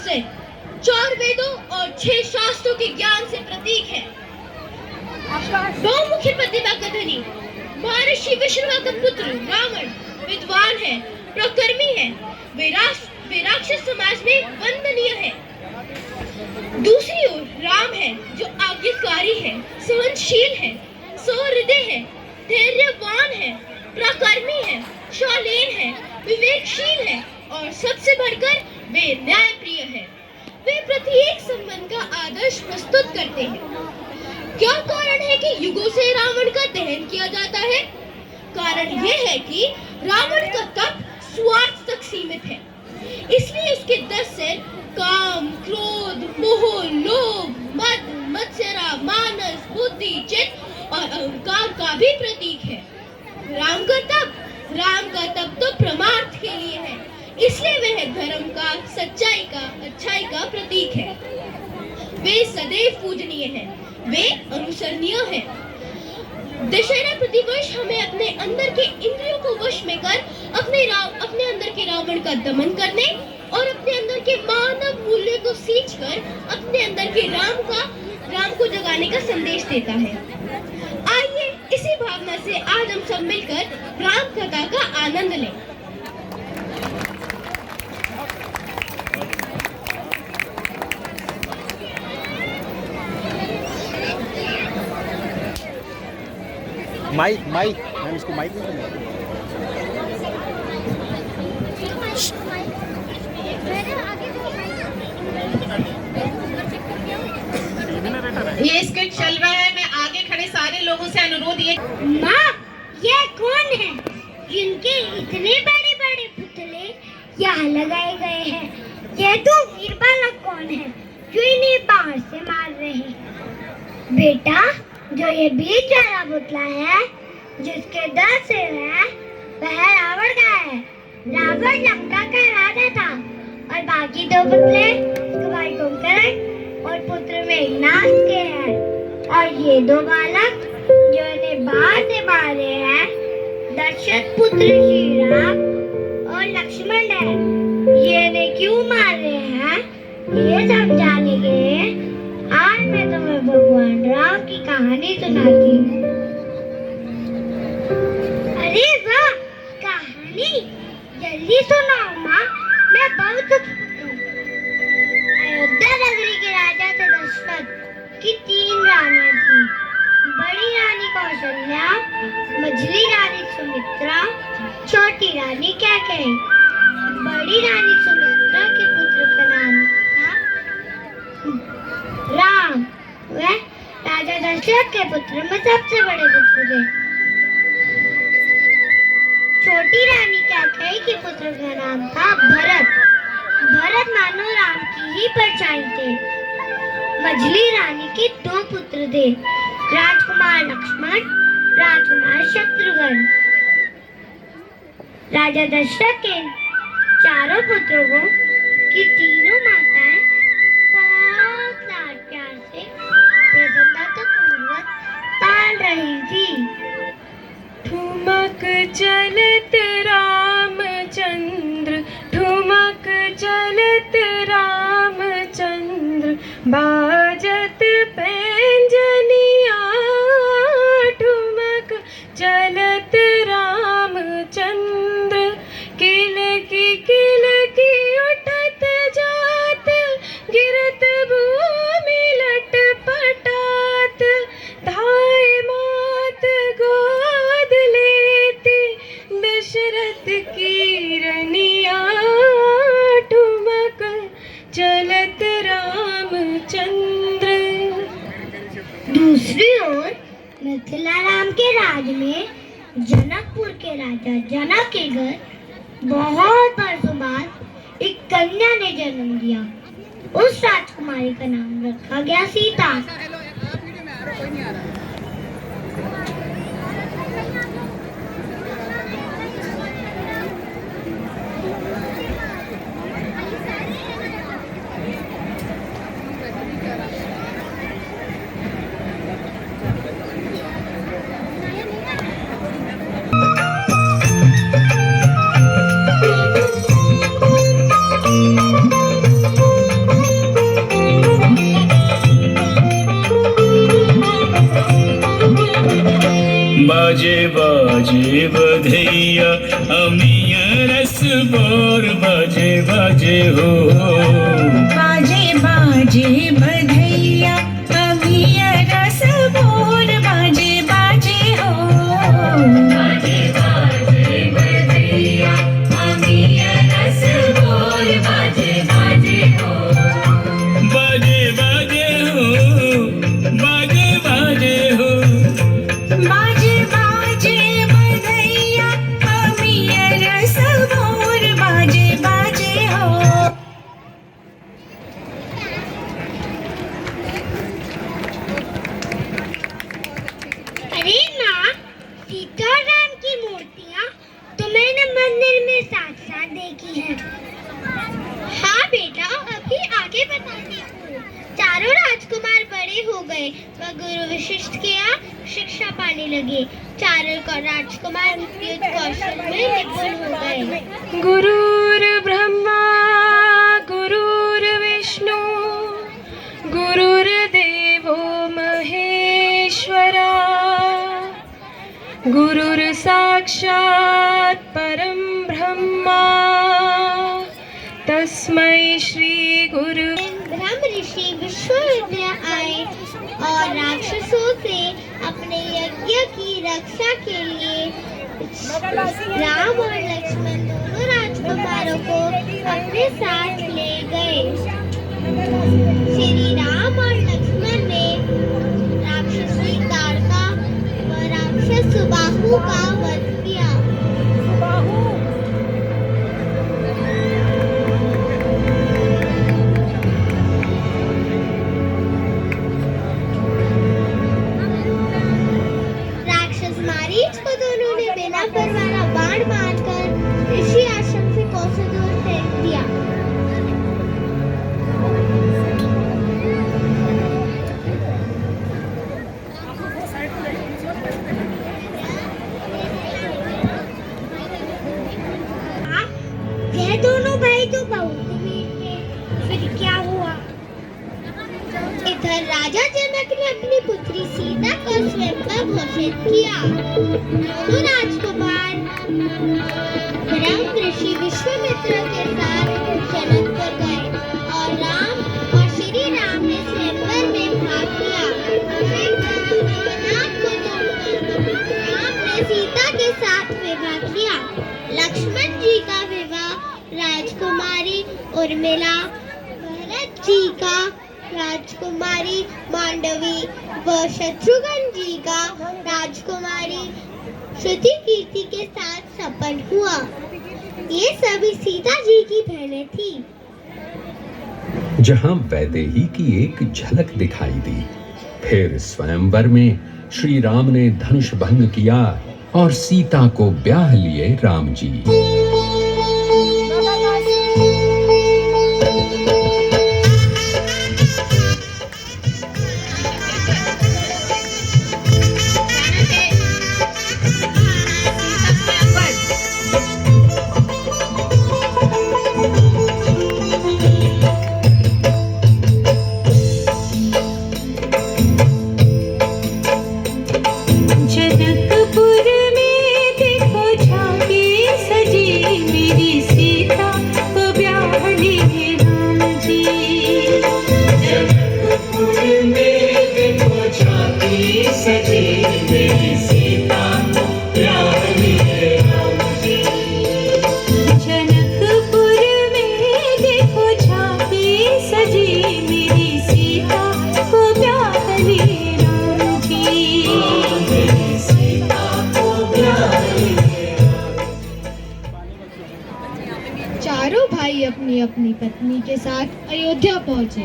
से 4 वेदों और 6 शास्त्रों के ज्ञान से प्रतीक है। बहुमुखी प्रतिभा का धनी महर्षि विष्णु का पुत्र रावण विद्वान है, प्रकर्मी है, वे राक्षस समाज में वंदनीय है। दूसरी ओर राम है जो आज्ञाकारी है, सहनशील है, सहृदय है, धैर्यवान है, प्रकर्मी है, शालीन है, विवेकशील है और सबसे बढ़कर वे न्यायप्रिय है। वे प्रत्येक संबंध का आदर्श प्रस्तुत करते हैं। क्या कारण है कि युगों से रावण का दहन किया जाता है? कारण यह है कि रावण का तप स्वार्थ तक सीमित है, इसलिए उसके 10 सिर काम, क्रोध, मोह, लोभ, मद, मत्सरा, मानस, बुद्धि, चित्त और अहंकार का भी प्रतीक है। राम का तप तो परमार्थ के लिए है, इसलिए वह धर्म का, सच्चाई का, अच्छाई का प्रतीक है। वे सदैव पूजनीय हैं, वे अनुसरणीय हैं। दशहरा प्रतिवर्ष हमें अपने अंदर के इंद्रियों को वश में कर अपने अंदर के रावण का दमन करने और अपने अंदर के मानव मूल्य को सींचकर अपने अंदर के राम को जगाने का संदेश देता है। आइए इसी भावना से आज हम सब मिलकर राम कथा का आनंद लें। माइक मैम इसको माइक नहीं दूंगा। ये स्किट चल रहा है। मैं आगे खड़े सारे लोगों से अनुरोध ये माँ, ये कौन है जिनके इतने बड़े बड़े पुतले यहाँ लगाए गए हैं? ये तो वीर बालक कौन है जो इन्हें बाहर से मार रहे हैं? बेटा, जो ये बीच वाला पुतला है जिसके 10 सिर है, वह रावण का है। रावण लंका का राजा था और बाकी 2 पुतले कुमारी कुंभकर्ण और पुत्र मेघनाद के हैं। और ये 2 बालक जो इन्हें बाहर से मारे हैं, दशरथ पुत्र श्री राम और लक्ष्मण है। ये इन्हें क्यों मार रहे हैं, ये समझाने के लिए आज मैं तुम्हें भगवान राम की कहानी सुनाती हूँ। अरे वाह, कहानी जल्दी सुनाओ माँ, मैं बहुत उत्सुक हूँ। अयोध्या नगरी के राजा थे दशरथ की 3 रानियां थी। बड़ी रानी कौशल्या, मझली रानी सुमित्रा, छोटी रानी कैकेयी। बड़ी रानी सुमित्रा के पुत्र का नाम था राम। वह राजा दशरथ के पुत्र में सबसे बड़े पुत्र थे। छोटी रानी कैकेयी के पुत्र का नाम था भरत। भरत मानो राम की ही परछाई थे। मझली रानी के 2 पुत्र थे, राजकुमार लक्ष्मण, राजकुमार शत्रुघ्न। राजा दशरथ के चारों पुत्रों की तीनों माताएं बहुत लाड प्यार से प्रसन्नतापूर्वक पाल रही थी। ठुमक चलत रामचंद्र, ठुमक चलत रामचंद्र, बाजत पैंजनिया। ठुमक चलत रामचंद्र, किलकी उठत जात, गिरत भूमि लटपटात। धाय मात गोद लेती, दशरथ की रनिया। ठुमक चलत रामचंद्र। दूसरी ओर मिथिला राम के राज में जनकपुर के राजा जनक के घर बहुत वर्षों बाद एक कन्या ने जन्म दिया। उस राजकुमारी का नाम रखा गया सीता। बोर बाजे बाजे हो, बाजे बाजे बधैया अमिया रस बोर बाजे बाजे हो, बाजे बाजे बधैया अमिया रस बोर बाजे बाजे हो, बाजे बाजे हो, बाजे बाजे हो, बाजे बाजे बधैया अमिया रस बोर बाजे बाजे हो। अरे माँ, सीता और राम की मूर्तियाँ तो मैंने मंदिर में साथ साथ देखी हैं। हाँ बेटा, अभी आगे बताती हूँ। चारों राजकुमार बड़े हो गए व गुरु वशिष्ठ के यहाँ शिक्षा पाने लगे। चारों का राजकुमार युद्ध कौशल में निपुण हो गए। गुरुर् ब्रह्मा गुरुर्विष्णु गुरुर्देवो महेश्वरा गुरुर्साक्षात् परं ब्रह्मा तस्मै श्री गुरु। ब्रह्म ऋषि विश्वविद्या आए और राक्षसों से अपने यज्ञ की रक्षा के लिए राम और लक्ष्मण दोनों राजकुमारों को अपने साथ ले गए। श्री राम और लक्ष्मण ने राक्षसी ताड़का व राक्षस सुबाहु का वध किया। राक्षस मारीच को दोनों ने बिना परवाना बाण मारकर ऋषि आश्रम से कोसों दूर फेंक दिया। ये दोनों भाई तो बहुत वीर थे, फिर क्या हुआ? इधर राजा जनक ने अपनी पुत्री सीता को स्वयंवर घोषित किया। दोनों राजकुमार ब्रह्म ऋषि विश्वामित्र के साथ जनकपुर गए और राम और श्री राम ने स्वयंवर में भाग लिया। जगन्नाथ को तोड़कर राम ने सीता के साथ विवाह किया। लक्ष्मण जी का विवाह राजकुमारी उर्मिला, भरत जी का राजकुमारी मांडवी व शत्रुघ्न जी का राजकुमारी श्रुति कीर्ति के साथ संपन्न हुआ। ये सभी सीता जी की बहनें थी। जहां वैदेही की एक झलक दिखाई दी, फिर स्वयंवर में श्री राम ने धनुष भंग किया और सीता को ब्याह लिए राम जी। जनकपुर में देखो झांकी सजी मेरी सीता को ब्याह लिए राम जी। जनकपुर में देखो झांकी सजी मेरी सीता को ब्याह लिए राम जी। जनकपुर में देखो झांकी सजी मेरी सीता को ब्याह लिए राम जी। चारों भाई अपनी अपनी पत्नी के साथ अयोध्या पहुंचे।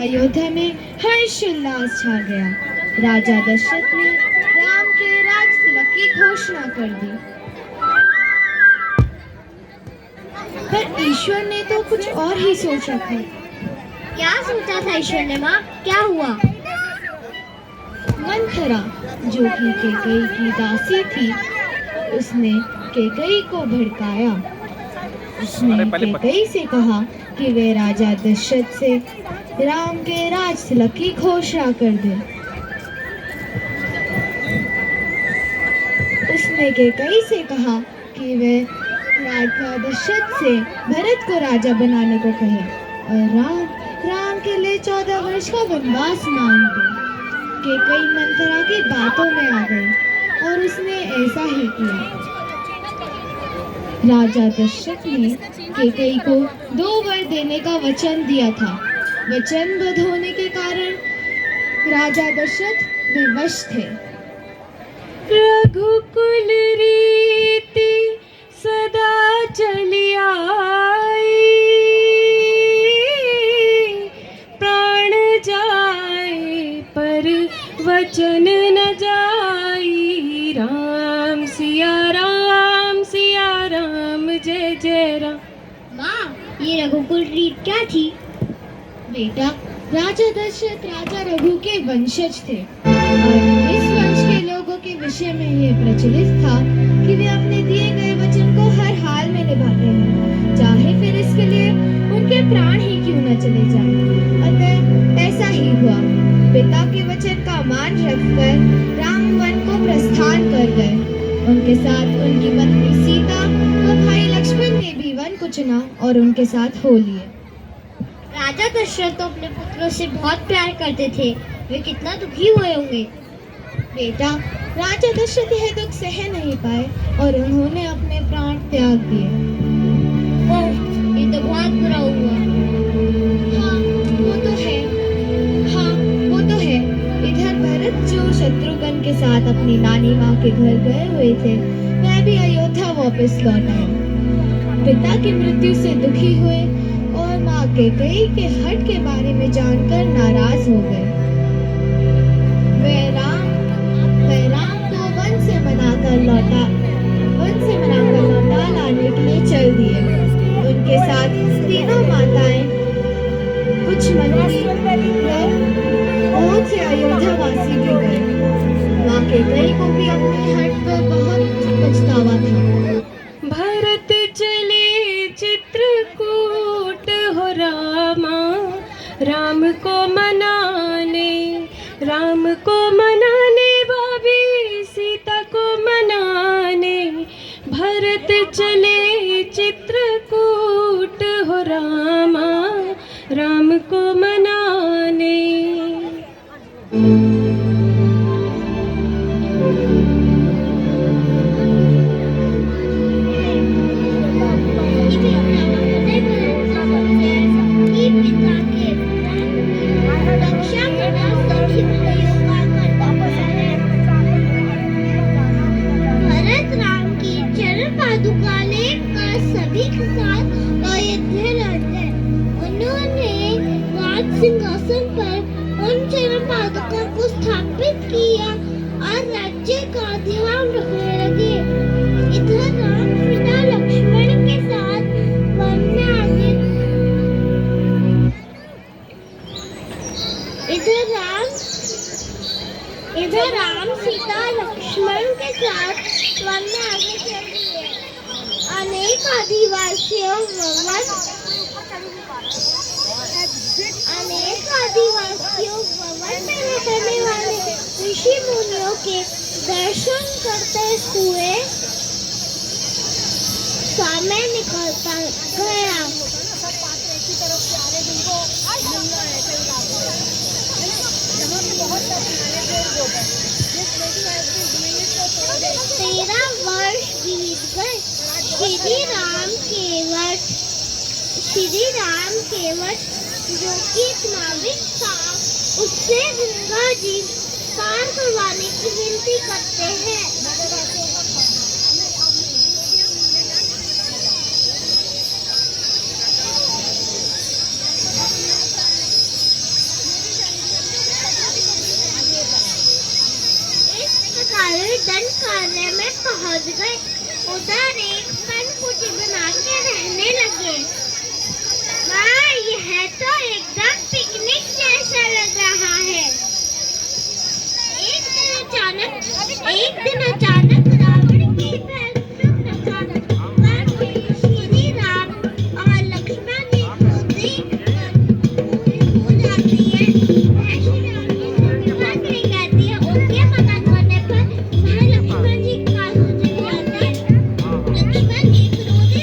अयोध्या में हर्षोल्लास छा गया। राजा दशरथ ने राम के राज तिलक की घोषणा कर दी। पर ईश्वर ने तो कुछ और ही सोच रखा। क्या सोचा था ईश्वर ने माँ? क्या हुआ? मंथरा जो कि कैकेयी की दासी थी, उसने कैकेयी को भड़काया। उसने कैकेयी से कहा कि वे राजा दशरथ से राम के राज तिलक की घोषणा कर दे। उसने कैकेयी से कहा कि वे राजा दशरथ से भरत को राजा बनाने को कहे और राम के लिए 14 वर्ष का वनवास मांग दे। कैकेयी मंथरा की बातों में आ गई और उसने ऐसा ही किया। राजा दशरथ ने कैकेयी को 2 वर देने का वचन दिया था। वचनबद्ध होने के कारण राजा दशरथ विवश थे। रघुकुल रीति सदा चली आई, प्राण जाए पर वचन न जाई। राम सिया राम जय जय राम। माँ, ये रघुकुल रीत क्या थी? बेटा, राजा दशरथ राजा रघु के वंशज थे और इस वंश के लोगों के विषय में यह प्रचलित था कि वे अपने दिए गए वचन को हर हाल में निभाते हैं, चाहे फिर इसके लिए उनके प्राण ही क्यों न चले जाएं। अतः ऐसा ही हुआ। पिता के वचन का मान रखकर राम वन को प्रस्थान कर गए। उनके साथ उनकी पत्नी सीता और भाई लक्ष्मण ने भी वन को चुना और उनके साथ हो लिए। राजा दशरथ तो अपने पुत्रों से बहुत प्यार करते थे, वे कितना दुखी हुए होंगे। बेटा, राजा दशरथ यह दुख सह नहीं पाए और उन्होंने अपने प्राण त्याग दिए। ओह, ये तो बहुत बुरा हुआ। हाँ, वो तो है। इधर भरत जो शत्रुघ्न के साथ अपनी नानी माँ के घर गए हुए थे, वह भी अयोध्या वापस लौट आए। पिता की मृत्यु से दुखी हुए और माँ कैकेयी के हठ के बारे में जानकर नाराज हो गए। वे राम को वन से मनाकर लौटा लाने के लिए चल दिए। उनके साथ तीनों माताएं, कुछ मंत्री बहुत से अयोध्या वासी भी गए। माँ कैकेयी को भी अपने हठ पर बहुत पछतावा था। भरत चले चित्रकूट हो रामा, राम को मनाने भाभी सीता को मनाने। भरत चले चित्रकूट हो रामा, राम को मनाने। भरत राम की चरण पादुका लेकर सभी के साथ अयोध्या लौट गए। उन्होंने राज सिंहासन पर उन चरण पादुका को स्थापित किया और राज्य का ध्यान रखने लगे। इधर राम पिता लक्ष्मण के साथ वन में आ गए। इधर राम सीता लक्ष्मण के साथ वन में आगे चल दिए। अनेक आदिवासियों वन में रहने वाले ऋषि मुनियों के दर्शन करते हुए समय निकलता गया। तेरह वर्ष बीत गए। श्री राम केवट जो कि एक नाविक था, उससे गंगा जी पार करवाने की विनती करते हैं। दंडकारण्य में पहुंच गए। उधर एक पनकुटी बना के रहने लगे। वाह, यह तो एकदम पिकनिक जैसा लग रहा है। एक दिन अचानक रावण की श्री राम और लक्ष्मण जी को देखकर हो जाती है। श्री राम की कहती है, उनके मना करने पर लक्ष्मण जी का सोचने जाते हैं। लक्ष्मण जी क्रोधित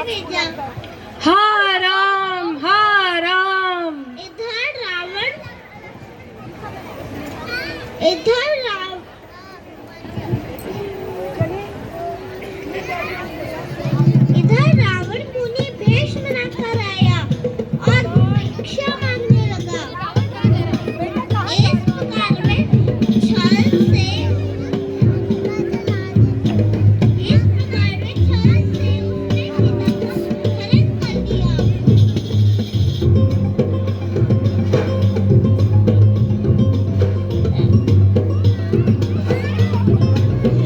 भेजा। हाँ राम, हाँ राम। इधर रावण, इधर राम, इधर रावण मुनि भेष बनाकर आया और भिक्षा मांगने लगा। इस प्रकार में छल से उसने सीता का हरण कर दिया।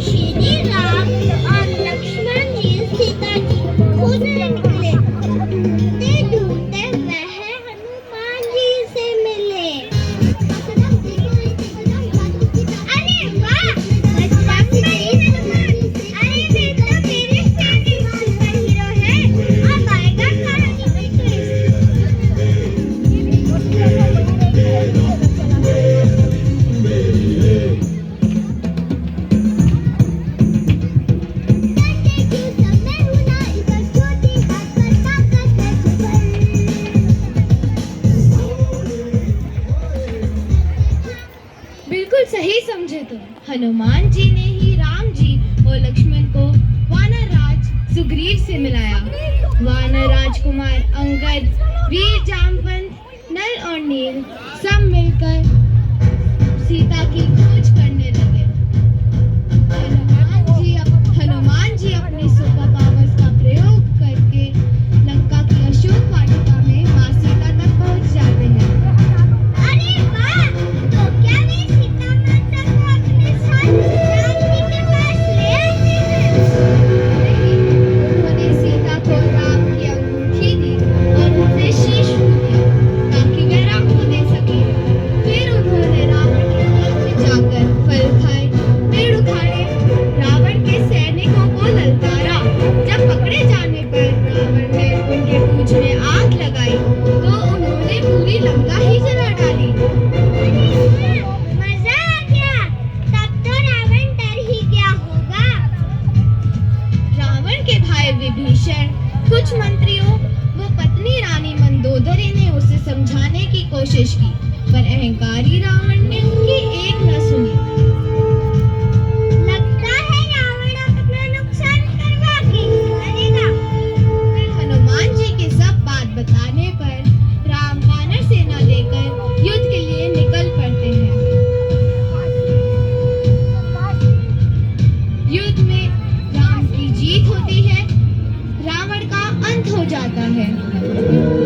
श्री राम और लक्ष्मण जी सीता की खोजने निकले। ढूंढते वह हनुमान जी से मिले। अरे वाह, बजरंगबली हनुमान! अरे वे तो मेरे फेवरेट सुपर हीरो हैं। अब आएगा कहानी में बिल्कुल सही समझे तुम। हनुमान जी ने ही राम जी और लक्ष्मण को वानर राज सुग्रीव से मिलाया। वानर राजकुमार अंगद, वीर जामवंत, नल और नील सब मिलकर सीता की खोज करने लगे। हनुमान जी अपने सुपर पावर्स का प्रयोग करके लंका की अशोक वाटिका में मां सीता तक पहुंच जाते हैं। अरे वाह, तो क्या वे सीता माता को अपने साथ राम जी के पास ले आते हैं? नहीं, उन्होंने सीता को राम की अंगूठी दी और उनसे शीश छू दिया ताकि वह राम को दे सके। फिर उन्होंने रावण के वन में जाकर फल खाए, पेड़ उखाड़े, रावण के सैनिकों को ललकारा। जब पकड़े जाने पर रावण ने उनके पूंछ में आग लगाई तो उन्होंने पूरी लंका ही जला डाली। मजा आ गया। तब तो रावण डर ही गया होगा। रावण के भाई विभीषण, कुछ मंत्रियों व पत्नी रानी मंदोदरी ने उसे समझाने की कोशिश की, पर अहंकारी रावण ने उनकी एक न सुनी। लगता है रावण अपना नुकसान करवा के ही मरेगा। फिर हनुमान जी के सब बात बताने पर राम वानर सेना लेकर युद्ध के लिए निकल पड़ते हैं। युद्ध में राम की जीत होती है, रावण का अंत हो जाता है।